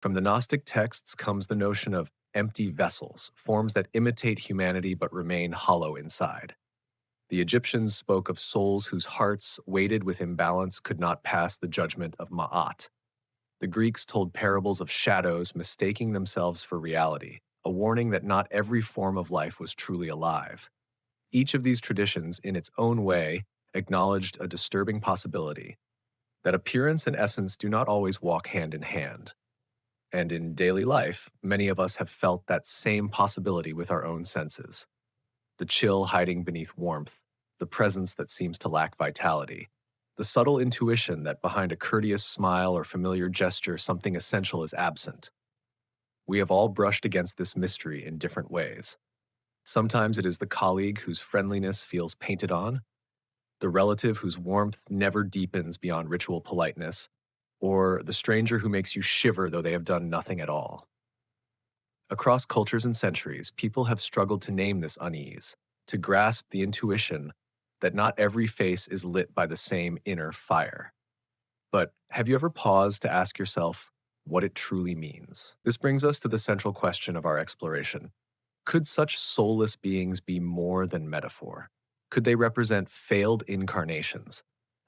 From the Gnostic texts comes the notion of empty vessels, forms that imitate humanity but remain hollow inside. The Egyptians spoke of souls whose hearts, weighted with imbalance, could not pass the judgment of Ma'at. The Greeks told parables of shadows mistaking themselves for reality, a warning that not every form of life was truly alive. Each of these traditions, in its own way, acknowledged a disturbing possibility that appearance and essence do not always walk hand in hand. And in daily life, many of us have felt that same possibility with our own senses. The chill hiding beneath warmth, the presence that seems to lack vitality, the subtle intuition that behind a courteous smile or familiar gesture, something essential is absent. We have all brushed against this mystery in different ways. Sometimes it is the colleague whose friendliness feels painted on, the relative whose warmth never deepens beyond ritual politeness, or the stranger who makes you shiver though they have done nothing at all. Across cultures and centuries, people have struggled to name this unease, to grasp the intuition that not every face is lit by the same inner fire. But have you ever paused to ask yourself what it truly means? This brings us to the central question of our exploration. Could such soulless beings be more than metaphor? Could they represent failed incarnations,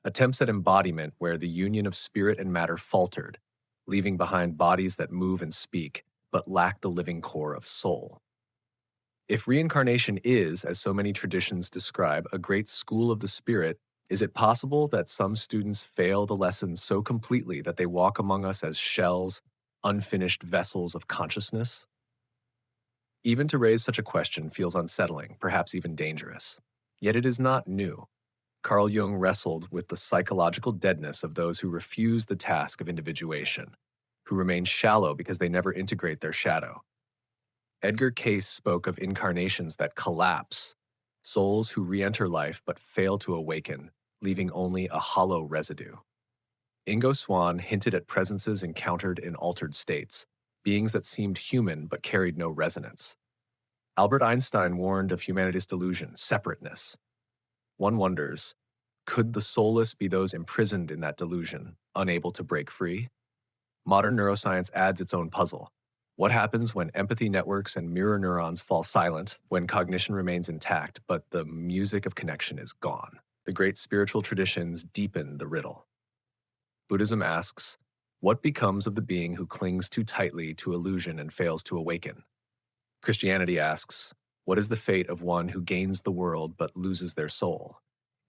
attempts at embodiment where the union of spirit and matter faltered, leaving behind bodies that move and speak, but lack the living core of soul? If reincarnation is, as so many traditions describe, a great school of the spirit, is it possible that some students fail the lessons so completely that they walk among us as shells, unfinished vessels of consciousness? Even to raise such a question feels unsettling, perhaps even dangerous. Yet it is not new. Carl Jung wrestled with the psychological deadness of those who refuse the task of individuation, who remain shallow because they never integrate their shadow. Edgar Cayce spoke of incarnations that collapse, souls who re-enter life but fail to awaken, leaving only a hollow residue. Ingo Swann hinted at presences encountered in altered states, beings that seemed human but carried no resonance. Albert Einstein warned of humanity's delusion, separateness. One wonders, could the soulless be those imprisoned in that delusion, unable to break free? Modern neuroscience adds its own puzzle. What happens when empathy networks and mirror neurons fall silent, when cognition remains intact, but the music of connection is gone? The great spiritual traditions deepen the riddle. Buddhism asks, what becomes of the being who clings too tightly to illusion and fails to awaken? Christianity asks, what is the fate of one who gains the world but loses their soul?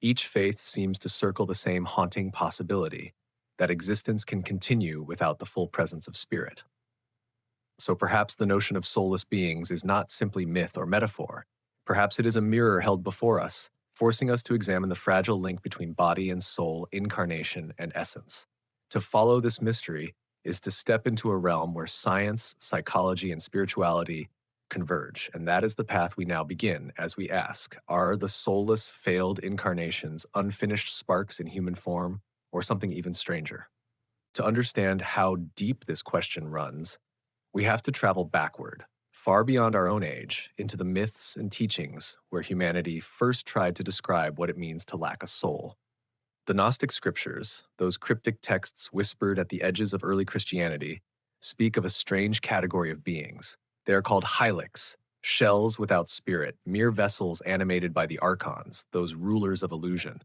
Each faith seems to circle the same haunting possibility, that existence can continue without the full presence of spirit. So perhaps the notion of soulless beings is not simply myth or metaphor. Perhaps it is a mirror held before us, forcing us to examine the fragile link between body and soul, incarnation and essence. To follow this mystery is to step into a realm where science, psychology, and spirituality converge, and that is the path we now begin as we ask, are the soulless, failed incarnations unfinished sparks in human form, or something even stranger? To understand how deep this question runs, we have to travel backward, far beyond our own age, into the myths and teachings where humanity first tried to describe what it means to lack a soul. The Gnostic scriptures, those cryptic texts whispered at the edges of early Christianity, speak of a strange category of beings. They are called hylics, shells without spirit, mere vessels animated by the archons, those rulers of illusion.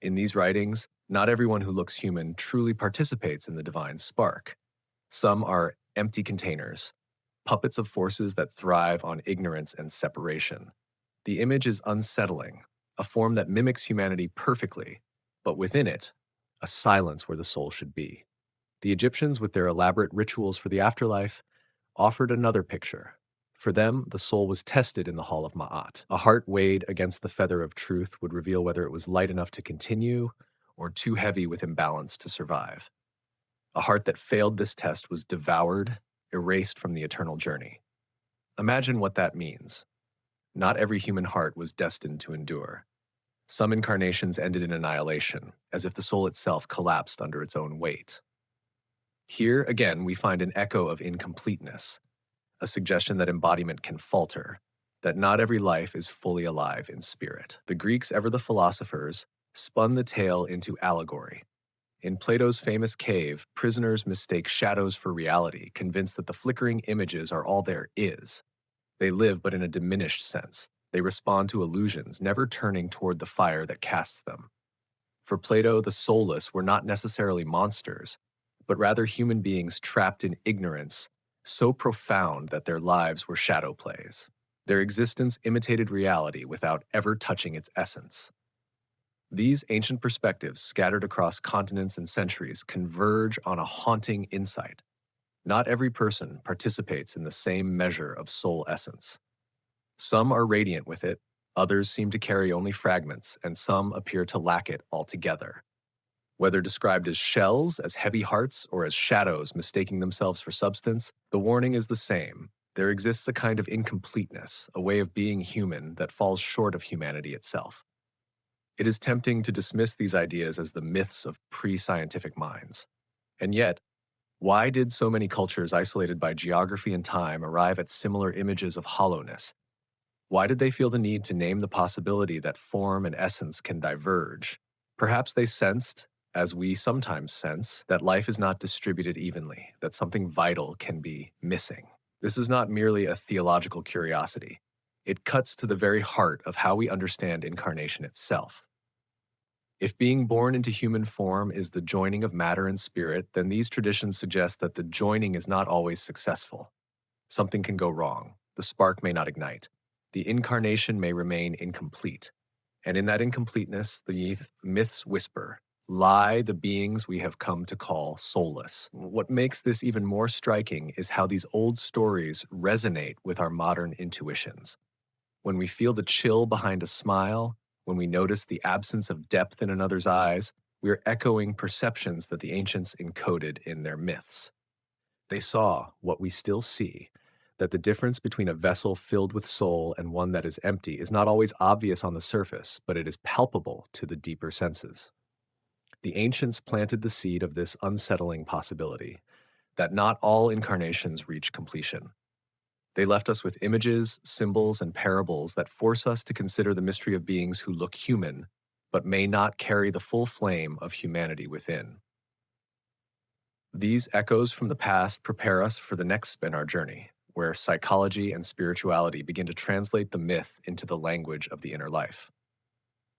In these writings, not everyone who looks human truly participates in the divine spark. Some are empty containers, puppets of forces that thrive on ignorance and separation. The image is unsettling, a form that mimics humanity perfectly, but within it, a silence where the soul should be. The Egyptians, with their elaborate rituals for the afterlife, offered another picture. For them, the soul was tested in the hall of Ma'at. A heart weighed against the feather of truth would reveal whether it was light enough to continue or too heavy with imbalance to survive. A heart that failed this test was devoured, erased from the eternal journey. Imagine what that means. Not every human heart was destined to endure. Some incarnations ended in annihilation, as if the soul itself collapsed under its own weight. Here, again, we find an echo of incompleteness, a suggestion that embodiment can falter, that not every life is fully alive in spirit. The Greeks, ever the philosophers, spun the tale into allegory. In Plato's famous cave, prisoners mistake shadows for reality, convinced that the flickering images are all there is. They live, but in a diminished sense. They respond to illusions, never turning toward the fire that casts them. For Plato, the soulless were not necessarily monsters, but rather human beings trapped in ignorance so profound that their lives were shadow plays. Their existence imitated reality without ever touching its essence. These ancient perspectives, scattered across continents and centuries, converge on a haunting insight. Not every person participates in the same measure of soul essence. Some are radiant with it, others seem to carry only fragments, and some appear to lack it altogether. Whether described as shells, as heavy hearts, or as shadows mistaking themselves for substance, the warning is the same. There exists a kind of incompleteness, a way of being human that falls short of humanity itself. It is tempting to dismiss these ideas as the myths of pre-scientific minds. And yet, why did so many cultures isolated by geography and time arrive at similar images of hollowness? Why did they feel the need to name the possibility that form and essence can diverge? Perhaps they sensed, as we sometimes sense, that life is not distributed evenly, that something vital can be missing. This is not merely a theological curiosity. It cuts to the very heart of how we understand incarnation itself. If being born into human form is the joining of matter and spirit, then these traditions suggest that the joining is not always successful. Something can go wrong. The spark may not ignite. The incarnation may remain incomplete. And in that incompleteness, the myths whisper, lie the beings we have come to call soulless. What makes this even more striking is how these old stories resonate with our modern intuitions. When we feel the chill behind a smile, when we notice the absence of depth in another's eyes, we are echoing perceptions that the ancients encoded in their myths. They saw what we still see, that the difference between a vessel filled with soul and one that is empty is not always obvious on the surface, but it is palpable to the deeper senses. The ancients planted the seed of this unsettling possibility, that not all incarnations reach completion. They left us with images, symbols, and parables that force us to consider the mystery of beings who look human, but may not carry the full flame of humanity within. These echoes from the past prepare us for the next spin our journey, where psychology and spirituality begin to translate the myth into the language of the inner life.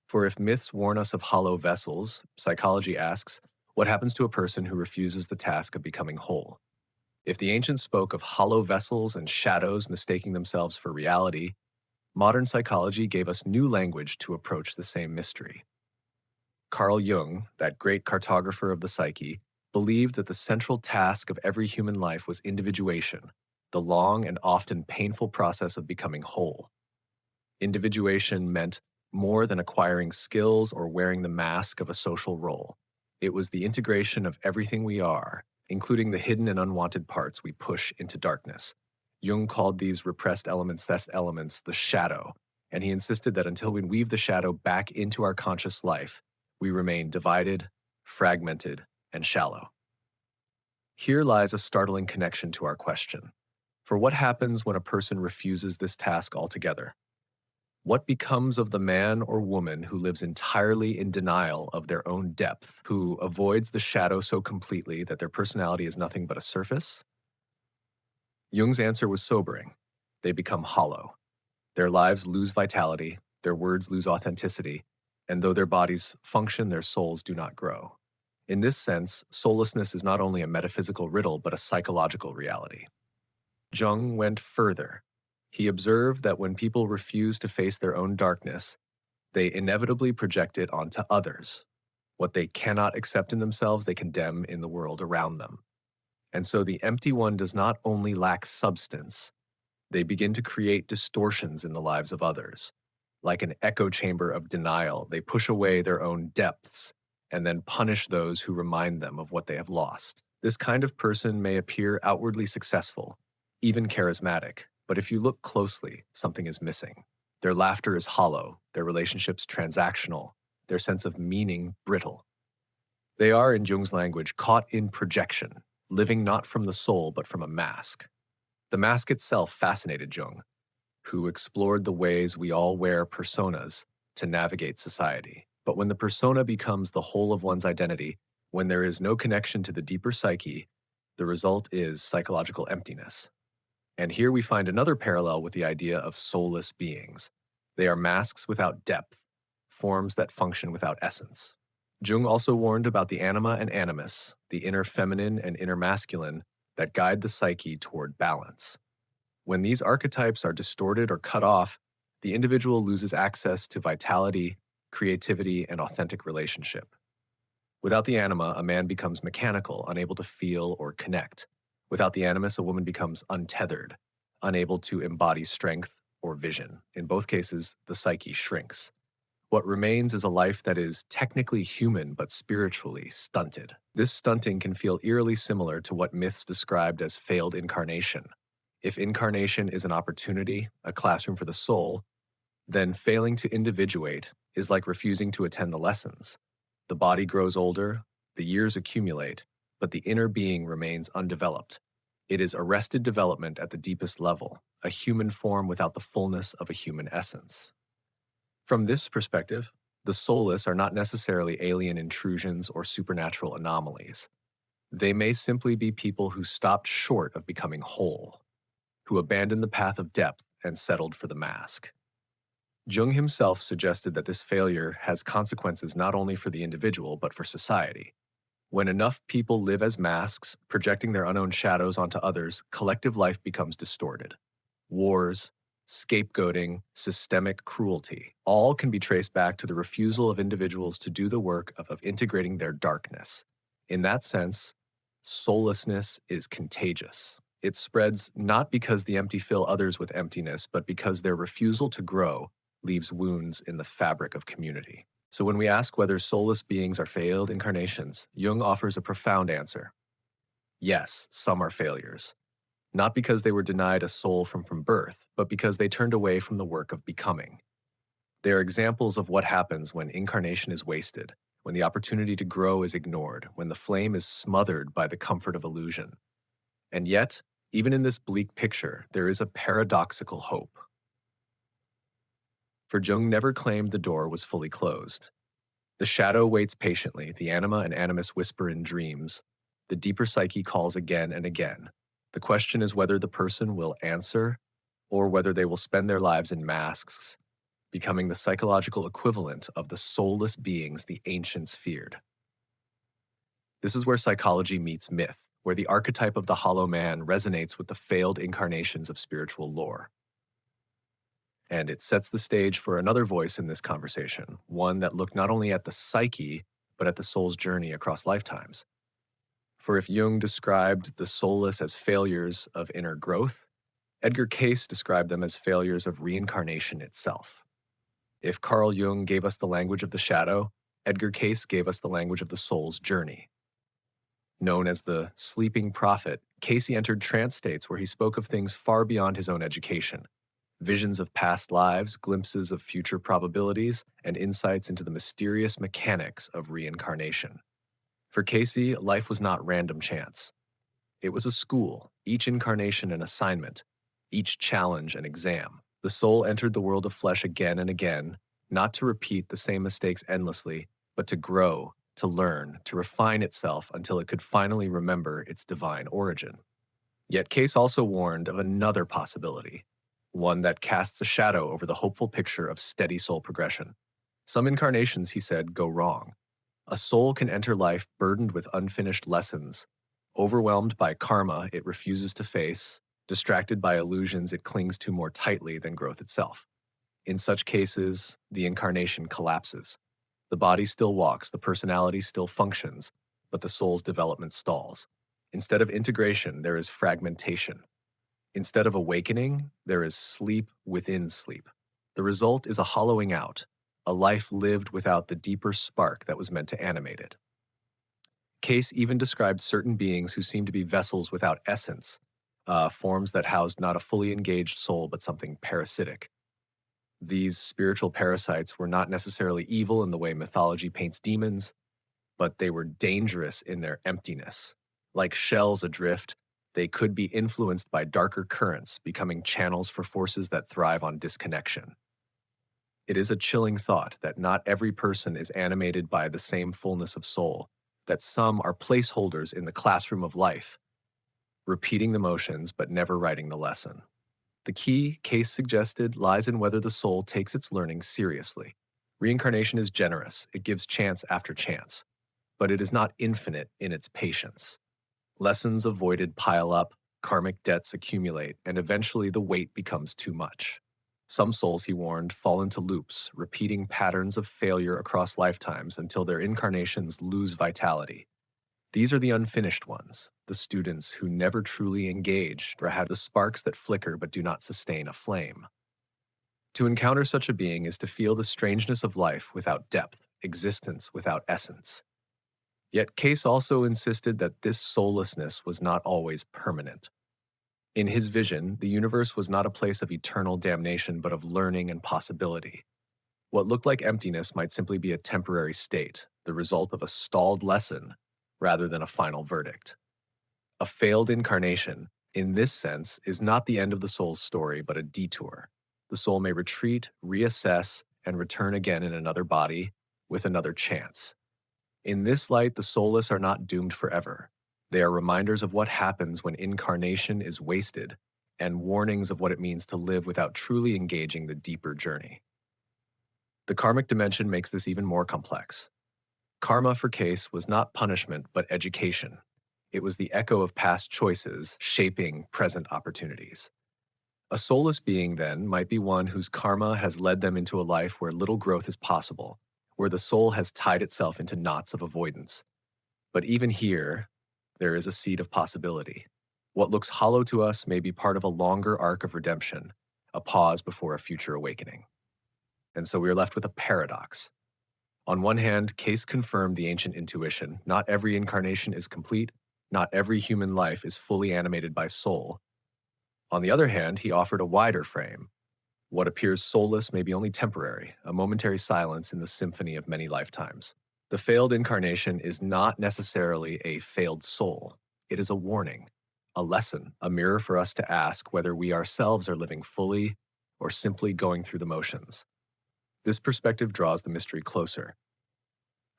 For if myths warn us of hollow vessels, psychology asks, what happens to a person who refuses the task of becoming whole? If the ancients spoke of hollow vessels and shadows mistaking themselves for reality, modern psychology gave us new language to approach the same mystery. Carl Jung, that great cartographer of the psyche, believed that the central task of every human life was individuation, the long and often painful process of becoming whole. Individuation meant more than acquiring skills or wearing the mask of a social role. It was the integration of everything we are, including the hidden and unwanted parts we push into darkness. Jung called these repressed elements, the shadow, and he insisted that until we weave the shadow back into our conscious life, we remain divided, fragmented, and shallow. Here lies a startling connection to our question. For what happens when a person refuses this task altogether? What becomes of the man or woman who lives entirely in denial of their own depth, who avoids the shadow so completely that their personality is nothing but a surface? Jung's answer was sobering. They become hollow. Their lives lose vitality, their words lose authenticity, and though their bodies function, their souls do not grow. In this sense, soullessness is not only a metaphysical riddle, but a psychological reality. Jung went further. He observed that when people refuse to face their own darkness, they inevitably project it onto others. What they cannot accept in themselves, they condemn in the world around them. And so the empty one does not only lack substance, they begin to create distortions in the lives of others. Like an echo chamber of denial, they push away their own depths and then punish those who remind them of what they have lost. This kind of person may appear outwardly successful, even charismatic, but if you look closely, something is missing. Their laughter is hollow, their relationships transactional, their sense of meaning brittle. They are, in Jung's language, caught in projection, living not from the soul but from a mask. The mask itself fascinated Jung, who explored the ways we all wear personas to navigate society. But when the persona becomes the whole of one's identity, When there is no connection to the deeper psyche, the result is psychological emptiness. And here we find another parallel with the idea of soulless beings. They are masks without depth, forms that function without essence. Jung also warned about the anima and animus, the inner feminine and inner masculine, that guide the psyche toward balance. When these archetypes are distorted or cut off, the individual loses access to vitality, creativity, and authentic relationship. Without the anima, a man becomes mechanical, unable to feel or connect. Without the animus, a woman becomes untethered, unable to embody strength or vision. In both cases, the psyche shrinks. What remains is a life that is technically human but spiritually stunted. This stunting can feel eerily similar to what myths described as failed incarnation. If incarnation is an opportunity, a classroom for the soul, then failing to individuate is like refusing to attend the lessons. The body grows older, the years accumulate, but the inner being remains undeveloped. It is arrested development at the deepest level, a human form without the fullness of a human essence. From this perspective, the soulless are not necessarily alien intrusions or supernatural anomalies. They may simply be people who stopped short of becoming whole, who abandoned the path of depth and settled for the mask. Jung himself suggested that this failure has consequences not only for the individual but for society. When enough people live as masks, projecting their unowned shadows onto others, collective life becomes distorted. Wars, scapegoating, systemic cruelty, all can be traced back to the refusal of individuals to do the work of integrating their darkness. In that sense, soullessness is contagious. It spreads not because the empty fill others with emptiness, but because their refusal to grow leaves wounds in the fabric of community. So when we ask whether soulless beings are failed incarnations, Jung offers a profound answer. Yes, some are failures. Not because they were denied a soul from birth, but because they turned away from the work of becoming. They are examples of what happens when incarnation is wasted, when the opportunity to grow is ignored, when the flame is smothered by the comfort of illusion. And yet, even in this bleak picture, there is a paradoxical hope. For Jung never claimed the door was fully closed. The shadow waits patiently, the anima and animus whisper in dreams. The deeper psyche calls again and again. The question is whether the person will answer or whether they will spend their lives in masks, becoming the psychological equivalent of the soulless beings the ancients feared. This is where psychology meets myth, where the archetype of the hollow man resonates with the failed incarnations of spiritual lore. And it sets the stage for another voice in this conversation, one that looked not only at the psyche, but at the soul's journey across lifetimes. For if Jung described the soulless as failures of inner growth, Edgar Cayce described them as failures of reincarnation itself. If Carl Jung gave us the language of the shadow, Edgar Cayce gave us the language of the soul's journey. Known as the sleeping prophet, Cayce entered trance states where he spoke of things far beyond his own education. Visions of past lives, glimpses of future probabilities, and insights into the mysterious mechanics of reincarnation. For Cayce, life was not random chance. It was a school, each incarnation an assignment, each challenge an exam. The soul entered the world of flesh again and again, not to repeat the same mistakes endlessly, but to grow, to learn, to refine itself until it could finally remember its divine origin. Yet Cayce also warned of another possibility, one that casts a shadow over the hopeful picture of steady soul progression. Some incarnations, he said, go wrong. A soul can enter life burdened with unfinished lessons, overwhelmed by karma it refuses to face, distracted by illusions it clings to more tightly than growth itself. In such cases, the incarnation collapses. The body still walks, the personality still functions, but the soul's development stalls. Instead of integration, there is fragmentation. Instead of awakening, there is sleep within sleep. The result is a hollowing out, a life lived without the deeper spark that was meant to animate it. Cayce even described certain beings who seemed to be vessels without essence, forms that housed not a fully engaged soul but something parasitic. These spiritual parasites were not necessarily evil in the way mythology paints demons, but they were dangerous in their emptiness. Like shells adrift, they could be influenced by darker currents, becoming channels for forces that thrive on disconnection. It is a chilling thought that not every person is animated by the same fullness of soul, that some are placeholders in the classroom of life, repeating the motions but never writing the lesson. The key, Cayce suggested, lies in whether the soul takes its learning seriously. Reincarnation is generous, it gives chance after chance, but it is not infinite in its patience. Lessons avoided pile up, karmic debts accumulate, and eventually the weight becomes too much. Some souls, he warned, fall into loops, repeating patterns of failure across lifetimes until their incarnations lose vitality. These are the unfinished ones, the students who never truly engaged or had the sparks that flicker but do not sustain a flame. To encounter such a being is to feel the strangeness of life without depth, existence without essence. Yet Cayce also insisted that this soullessness was not always permanent. In his vision, the universe was not a place of eternal damnation but of learning and possibility. What looked like emptiness might simply be a temporary state, the result of a stalled lesson, rather than a final verdict. A failed incarnation, in this sense, is not the end of the soul's story but a detour. The soul may retreat, reassess, and return again in another body with another chance. In this light, the soulless are not doomed forever. They are reminders of what happens when incarnation is wasted and warnings of what it means to live without truly engaging the deeper journey. The karmic dimension makes this even more complex. Karma for Cayce was not punishment but education. It was the echo of past choices shaping present opportunities. A soulless being, then, might be one whose karma has led them into a life where little growth is possible, where the soul has tied itself into knots of avoidance. But even here, there is a seed of possibility. What looks hollow to us may be part of a longer arc of redemption, a pause before a future awakening. And so we are left with a paradox. On one hand, Cayce confirmed the ancient intuition: not every incarnation is complete, not every human life is fully animated by soul. On the other hand, he offered a wider frame. What appears soulless may be only temporary, a momentary silence in the symphony of many lifetimes. The failed incarnation is not necessarily a failed soul. It is a warning, a lesson, a mirror for us to ask whether we ourselves are living fully or simply going through the motions. This perspective draws the mystery closer.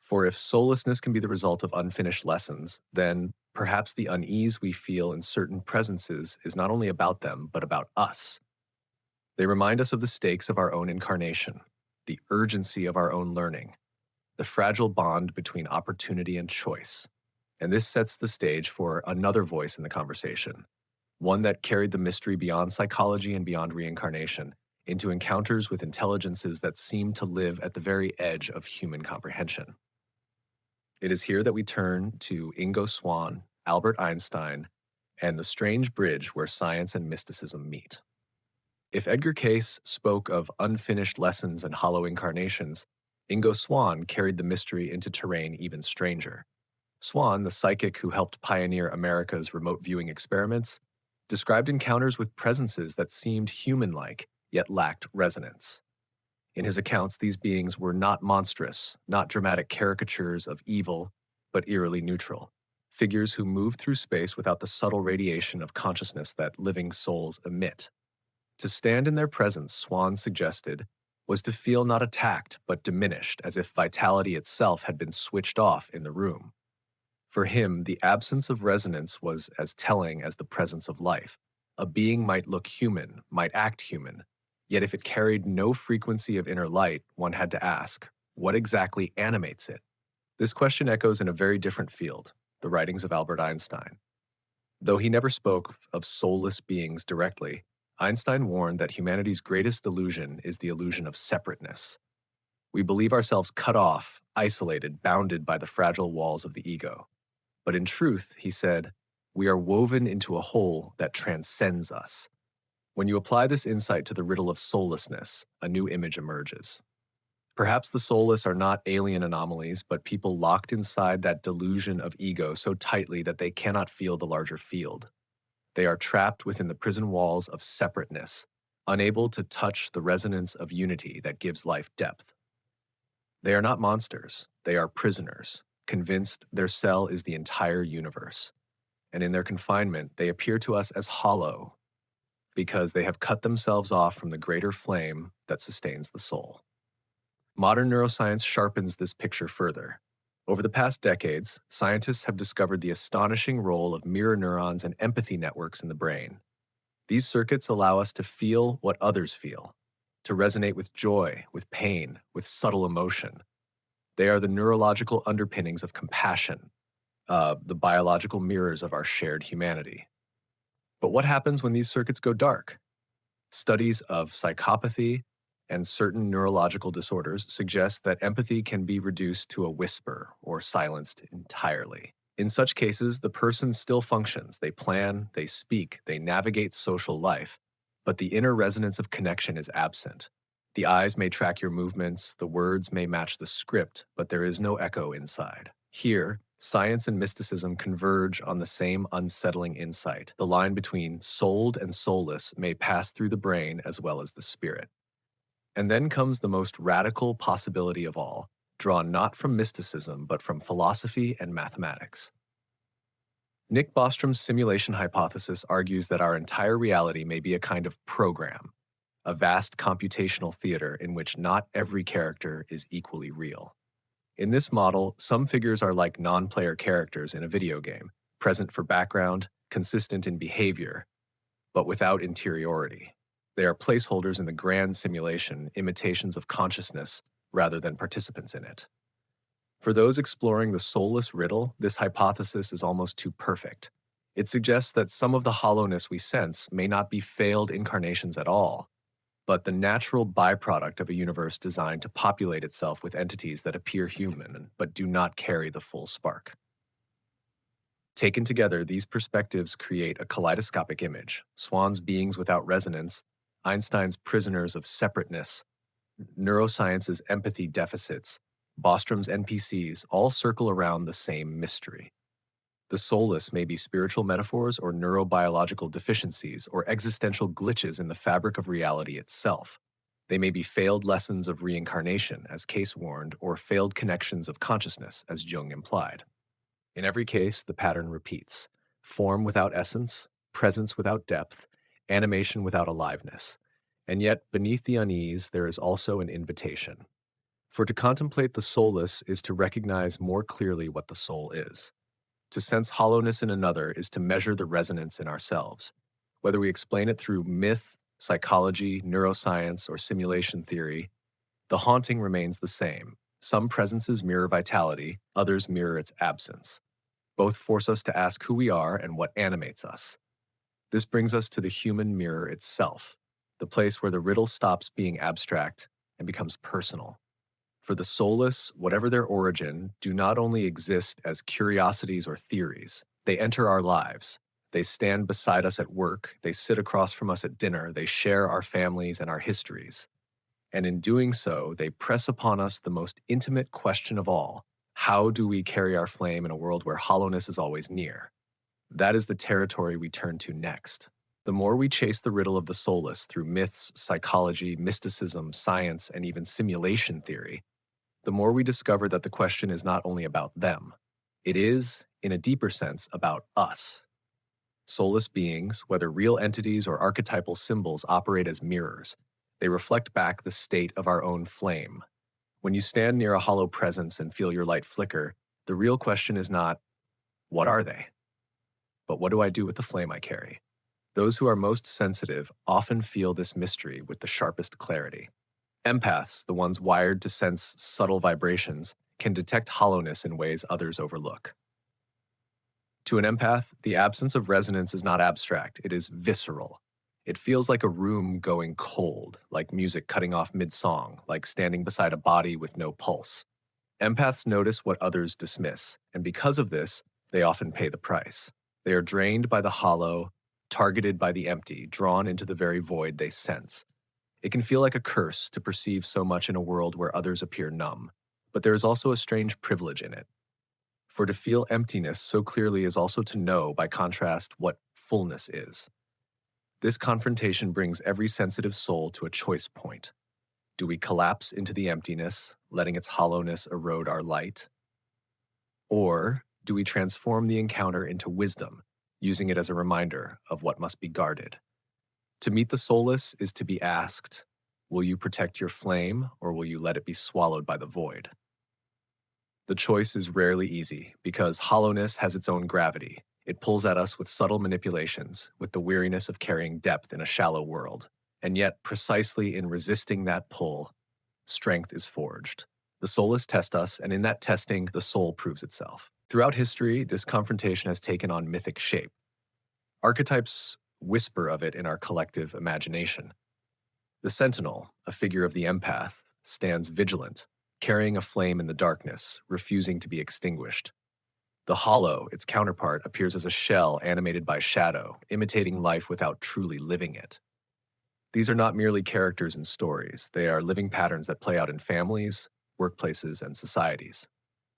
For if soullessness can be the result of unfinished lessons, then perhaps the unease we feel in certain presences is not only about them, but about us. They remind us of the stakes of our own incarnation, the urgency of our own learning, the fragile bond between opportunity and choice. And this sets the stage for another voice in the conversation, one that carried the mystery beyond psychology and beyond reincarnation, into encounters with intelligences that seem to live at the very edge of human comprehension. It is here that we turn to Ingo Swann, Albert Einstein, and the strange bridge where science and mysticism meet. If Edgar Cayce spoke of unfinished lessons and hollow incarnations, Ingo Swann carried the mystery into terrain even stranger. Swann, the psychic who helped pioneer America's remote viewing experiments, described encounters with presences that seemed human-like, yet lacked resonance. In his accounts, these beings were not monstrous, not dramatic caricatures of evil, but eerily neutral, figures who moved through space without the subtle radiation of consciousness that living souls emit. To stand in their presence, Swann suggested, was to feel not attacked, but diminished, as if vitality itself had been switched off in the room. For him, the absence of resonance was as telling as the presence of life. A being might look human, might act human, yet if it carried no frequency of inner light, one had to ask, what exactly animates it? This question echoes in a very different field, the writings of Albert Einstein. Though he never spoke of soulless beings directly, Einstein warned that humanity's greatest delusion is the illusion of separateness. We believe ourselves cut off, isolated, bounded by the fragile walls of the ego. But in truth, he said, we are woven into a whole that transcends us. When you apply this insight to the riddle of soullessness, a new image emerges. Perhaps the soulless are not alien anomalies, but people locked inside that delusion of ego so tightly that they cannot feel the larger field. They are trapped within the prison walls of separateness, unable to touch the resonance of unity that gives life depth. They are not monsters, they are prisoners, convinced their cell is the entire universe. And in their confinement, they appear to us as hollow, because they have cut themselves off from the greater flame that sustains the soul. Modern neuroscience sharpens this picture further. Over the past decades, scientists have discovered the astonishing role of mirror neurons and empathy networks in the brain. These circuits allow us to feel what others feel, to resonate with joy, with pain, with subtle emotion. They are the neurological underpinnings of compassion, the biological mirrors of our shared humanity. But what happens when these circuits go dark? Studies of psychopathy and certain neurological disorders suggest that empathy can be reduced to a whisper or silenced entirely. In such cases, the person still functions. They plan, they speak, they navigate social life, but the inner resonance of connection is absent. The eyes may track your movements, the words may match the script, but there is no echo inside. Here, science and mysticism converge on the same unsettling insight. The line between souled and soulless may pass through the brain as well as the spirit. And then comes the most radical possibility of all, drawn not from mysticism but from philosophy and mathematics. Nick Bostrom's simulation hypothesis argues that our entire reality may be a kind of program, a vast computational theater in which not every character is equally real. In this model, some figures are like non-player characters in a video game, present for background, consistent in behavior, but without interiority. They are placeholders in the grand simulation, imitations of consciousness rather than participants in it. For those exploring the soulless riddle, this hypothesis is almost too perfect. It suggests that some of the hollowness we sense may not be failed incarnations at all, but the natural byproduct of a universe designed to populate itself with entities that appear human but do not carry the full spark. Taken together, these perspectives create a kaleidoscopic image: Swann's beings without resonance, Einstein's prisoners of separateness, neuroscience's empathy deficits, Bostrom's NPCs all circle around the same mystery. The soulless may be spiritual metaphors or neurobiological deficiencies or existential glitches in the fabric of reality itself. They may be failed lessons of reincarnation, as Cayce warned, or failed connections of consciousness, as Jung implied. In every case, the pattern repeats: form without essence, presence without depth, animation without aliveness. And yet, beneath the unease, there is also an invitation. For to contemplate the soulless is to recognize more clearly what the soul is. To sense hollowness in another is to measure the resonance in ourselves. Whether we explain it through myth, psychology, neuroscience, or simulation theory, the haunting remains the same. Some presences mirror vitality, others mirror its absence. Both force us to ask who we are and what animates us. This brings us to the human mirror itself, the place where the riddle stops being abstract and becomes personal. For the soulless, whatever their origin, do not only exist as curiosities or theories. They enter our lives. They stand beside us at work. They sit across from us at dinner. They share our families and our histories. And in doing so, they press upon us the most intimate question of all: how do we carry our flame in a world where hollowness is always near? That is the territory we turn to next. The more we chase the riddle of the soulless through myths, psychology, mysticism, science, and even simulation theory, the more we discover that the question is not only about them. It is, in a deeper sense, about us. Soulless beings, whether real entities or archetypal symbols, operate as mirrors. They reflect back the state of our own flame. When you stand near a hollow presence and feel your light flicker, the real question is not, what are they? But what do I do with the flame I carry? Those who are most sensitive often feel this mystery with the sharpest clarity. Empaths, the ones wired to sense subtle vibrations, can detect hollowness in ways others overlook. To an empath, the absence of resonance is not abstract, it is visceral. It feels like a room going cold, like music cutting off mid-song, like standing beside a body with no pulse. Empaths notice what others dismiss, and because of this, they often pay the price. They are drained by the hollow, targeted by the empty, drawn into the very void they sense. It can feel like a curse to perceive so much in a world where others appear numb, but there is also a strange privilege in it. For to feel emptiness so clearly is also to know, by contrast, what fullness is. This confrontation brings every sensitive soul to a choice point. Do we collapse into the emptiness, letting its hollowness erode our light? Or do we transform the encounter into wisdom, using it as a reminder of what must be guarded? To meet the soulless is to be asked, will you protect your flame, or will you let it be swallowed by the void? The choice is rarely easy because hollowness has its own gravity. It pulls at us with subtle manipulations, with the weariness of carrying depth in a shallow world. And yet, precisely in resisting that pull, strength is forged. The soulless test us, and in that testing, the soul proves itself. Throughout history, this confrontation has taken on mythic shape. Archetypes whisper of it in our collective imagination. The sentinel, a figure of the empath, stands vigilant, carrying a flame in the darkness, refusing to be extinguished. The hollow, its counterpart, appears as a shell animated by shadow, imitating life without truly living it. These are not merely characters in stories, they are living patterns that play out in families, workplaces, and societies.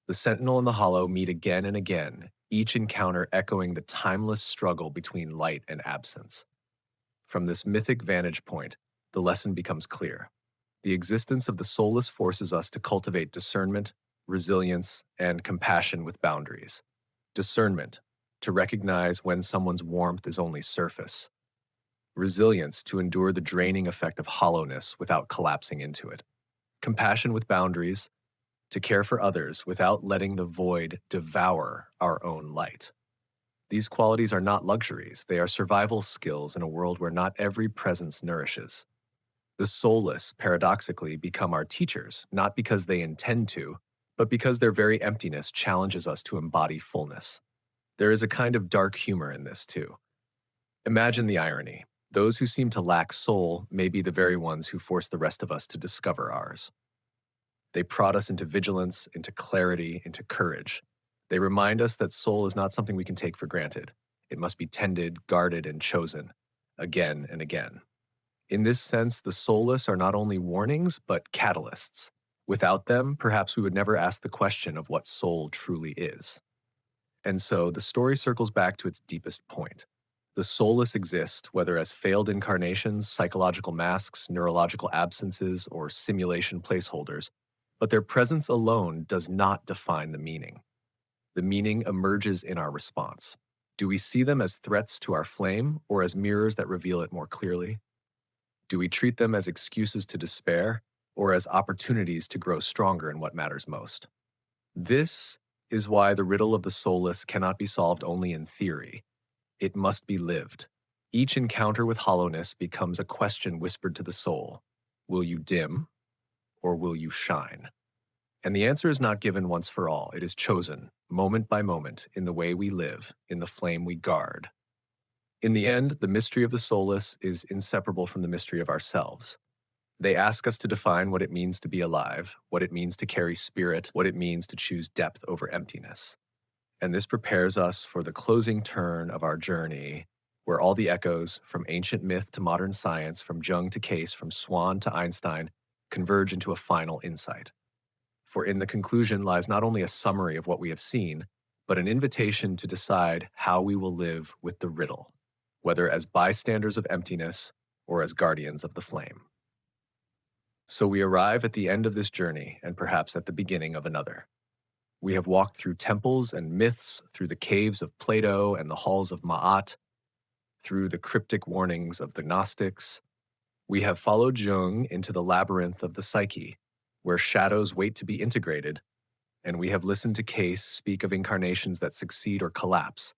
The sentinel and the hollow meet again and again, each encounter echoing the timeless struggle between light and absence. From this mythic vantage point, the lesson becomes clear. The existence of the soulless forces us to cultivate discernment, resilience, and compassion with boundaries. Discernment, to recognize when someone's warmth is only surface. Resilience, to endure the draining effect of hollowness without collapsing into it. Compassion with boundaries, to care for others without letting the void devour our own light. These qualities are not luxuries, they are survival skills in a world where not every presence nourishes. The soulless, paradoxically, become our teachers, not because they intend to, but because their very emptiness challenges us to embody fullness. There is a kind of dark humor in this, too. Imagine the irony. Those who seem to lack soul may be the very ones who force the rest of us to discover ours. They prod us into vigilance, into clarity, into courage. They remind us that soul is not something we can take for granted. It must be tended, guarded, and chosen, again and again. In this sense, the soulless are not only warnings, but catalysts. Without them, perhaps we would never ask the question of what soul truly is. And so, the story circles back to its deepest point. The soulless exist, whether as failed incarnations, psychological masks, neurological absences, or simulation placeholders, but their presence alone does not define the meaning. The meaning emerges in our response. Do we see them as threats to our flame, or as mirrors that reveal it more clearly? Do we treat them as excuses to despair, or as opportunities to grow stronger in what matters most? This is why the riddle of the soulless cannot be solved only in theory. It must be lived. Each encounter with hollowness becomes a question whispered to the soul. Will you dim, or will you shine? And the answer is not given once for all. It is chosen, moment by moment, in the way we live, in the flame we guard. In the end, the mystery of the soulless is inseparable from the mystery of ourselves. They ask us to define what it means to be alive, what it means to carry spirit, what it means to choose depth over emptiness. And this prepares us for the closing turn of our journey, where all the echoes, from ancient myth to modern science, from Jung to Cayce, from Swann to Einstein, converge into a final insight. For in the conclusion lies not only a summary of what we have seen, but an invitation to decide how we will live with the riddle, whether as bystanders of emptiness or as guardians of the flame. So we arrive at the end of this journey, and perhaps at the beginning of another. We have walked through temples and myths, through the caves of Plato and the halls of Ma'at, through the cryptic warnings of the Gnostics. We have followed Jung into the labyrinth of the psyche, where shadows wait to be integrated, and we have listened to Cayce speak of incarnations that succeed or collapse.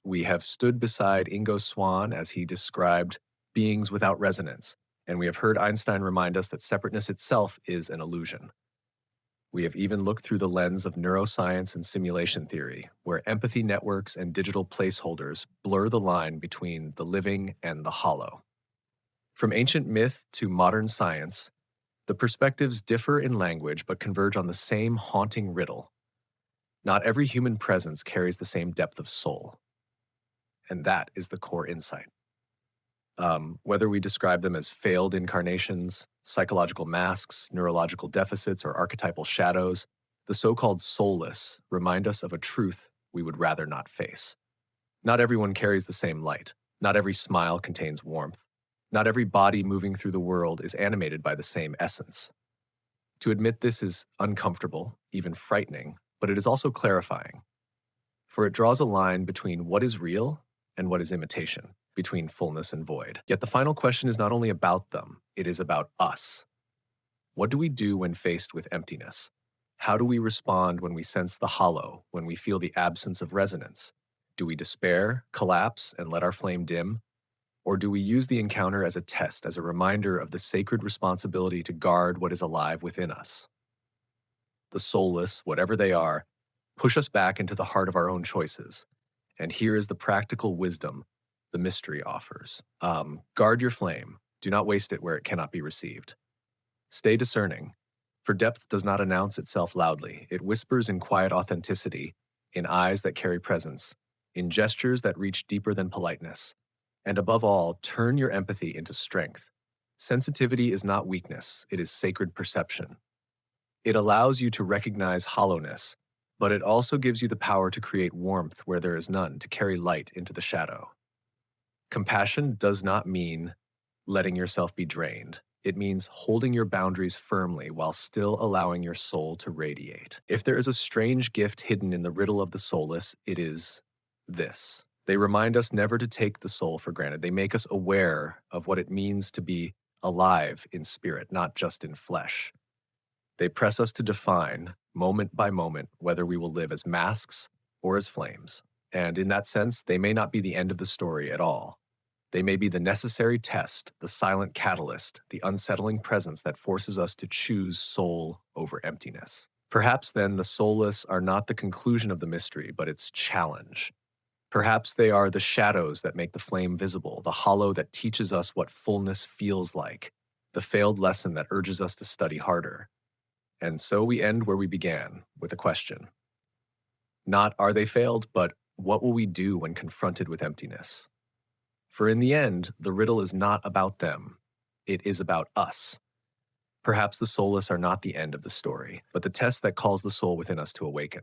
We have stood beside Ingo Swann as he described beings without resonance, and we have heard Einstein remind us that separateness itself is an illusion. We have even looked through the lens of neuroscience and simulation theory, where empathy networks and digital placeholders blur the line between the living and the hollow. From ancient myth to modern science, the perspectives differ in language but converge on the same haunting riddle. Not every human presence carries the same depth of soul. And that is the core insight. Whether we describe them as failed incarnations, psychological masks, neurological deficits, or archetypal shadows, the so-called soulless remind us of a truth we would rather not face. Not everyone carries the same light. Not every smile contains warmth. Not every body moving through the world is animated by the same essence. To admit this is uncomfortable, even frightening, but it is also clarifying. For it draws a line between what is real and what is imitation, between fullness and void. Yet the final question is not only about them, it is about us. What do we do when faced with emptiness? How do we respond when we sense the hollow, when we feel the absence of resonance? Do we despair, collapse, and let our flame dim? Or do we use the encounter as a test, as a reminder of the sacred responsibility to guard what is alive within us? The soulless, whatever they are, push us back into the heart of our own choices. And here is the practical wisdom the mystery offers. Guard your flame. Do not waste it where it cannot be received. Stay discerning, for depth does not announce itself loudly. It whispers in quiet authenticity, in eyes that carry presence, in gestures that reach deeper than politeness. And above all, turn your empathy into strength. Sensitivity is not weakness, it is sacred perception. It allows you to recognize hollowness, but it also gives you the power to create warmth where there is none, to carry light into the shadow. Compassion does not mean letting yourself be drained. It means holding your boundaries firmly while still allowing your soul to radiate. If there is a strange gift hidden in the riddle of the soulless, it is this. They remind us never to take the soul for granted. They make us aware of what it means to be alive in spirit, not just in flesh. They press us to define, moment by moment, whether we will live as masks or as flames. And in that sense, they may not be the end of the story at all. They may be the necessary test, the silent catalyst, the unsettling presence that forces us to choose soul over emptiness. Perhaps then the soulless are not the conclusion of the mystery, but its challenge. Perhaps they are the shadows that make the flame visible, the hollow that teaches us what fullness feels like, the failed lesson that urges us to study harder. And so we end where we began, with a question. Not are they failed, but what will we do when confronted with emptiness? For in the end, the riddle is not about them. It is about us. Perhaps the soulless are not the end of the story, but the test that calls the soul within us to awaken.